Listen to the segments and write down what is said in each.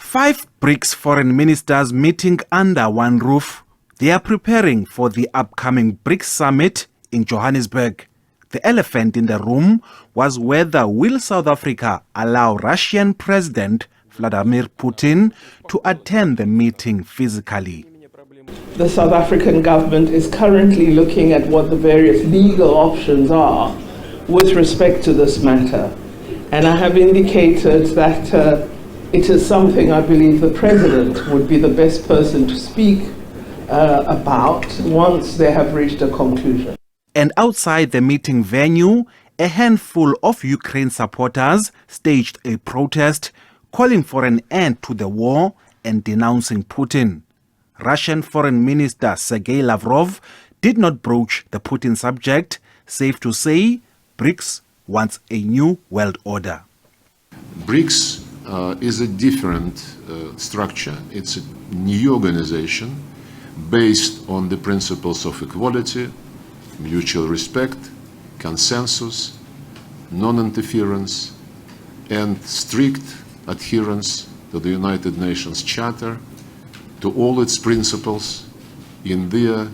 5 BRICS foreign ministers meeting under one roof. They are preparing for the upcoming BRICS Summit in Johannesburg. The elephant in the room was whether will South Africa allow Russian President Vladimir Putin to attend the meeting physically. The South African government is currently looking at what the various legal options are with respect to this matter. And I have indicated that it is something I believe the President would be the best person to speak about once they have reached a conclusion. And outside the meeting venue, a handful of Ukraine supporters staged a protest calling for an end to the war and denouncing Putin. Russian Foreign Minister Sergei Lavrov did not broach the Putin subject. Safe to say, BRICS wants a new world order. BRICS is a different structure. It's a new organization based on the principles of equality, mutual respect, consensus, non-interference, and strict adherence to the United Nations Charter, to all its principles in their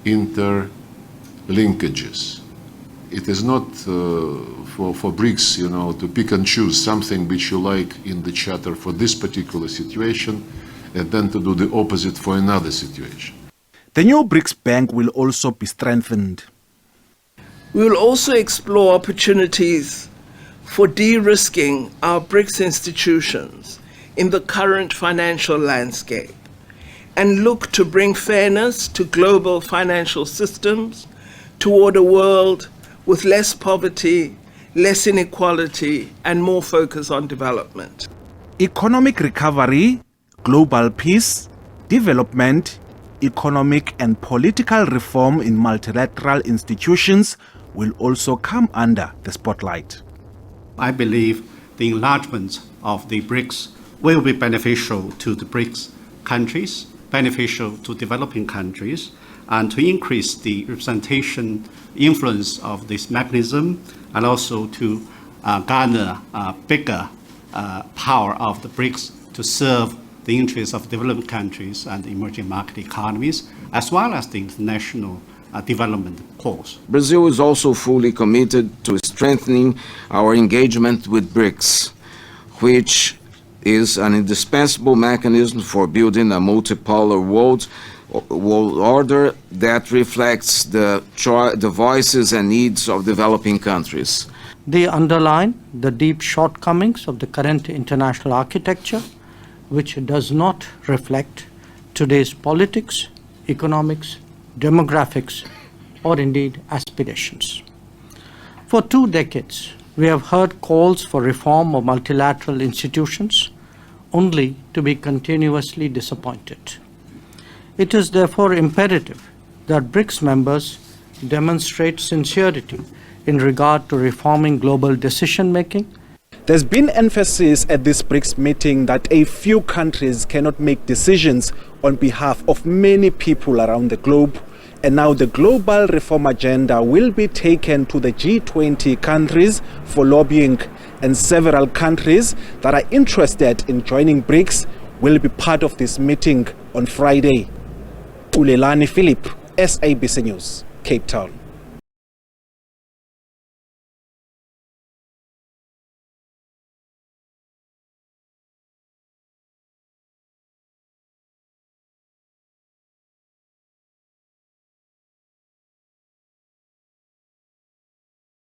interlinkages. It is not for BRICS, to pick and choose something which you like in the Charter for this particular situation and then to do the opposite for another situation. The new BRICS Bank will also be strengthened. We will also explore opportunities for de-risking our BRICS institutions in the current financial landscape and look to bring fairness to global financial systems toward a world with less poverty, less inequality, and more focus on development. Economic recovery, global peace, development, economic and political reform in multilateral institutions will also come under the spotlight. I believe the enlargement of the BRICS will be beneficial to the BRICS countries, beneficial to developing countries, and to increase the representation influence of this mechanism, and also to garner bigger power of the BRICS to serve the interests of developing countries and emerging market economies, as well as the international development cause. Brazil is also fully committed to strengthening our engagement with BRICS, which is an indispensable mechanism for building a multipolar world order that reflects the voices and needs of developing countries. They underline the deep shortcomings of the current international architecture, which does not reflect today's politics, economics, demographics, or indeed aspirations. For 2 decades, we have heard calls for reform of multilateral institutions, only to be continuously disappointed. It is therefore imperative that BRICS members demonstrate sincerity in regard to reforming global decision-making. There's been emphasis at this BRICS meeting that a few countries cannot make decisions on behalf of many people around the globe. And now the global reform agenda will be taken to the G20 countries for lobbying, and several countries that are interested in joining BRICS will be part of this meeting on Friday. Ulelani Philip, SABC News, Cape Town.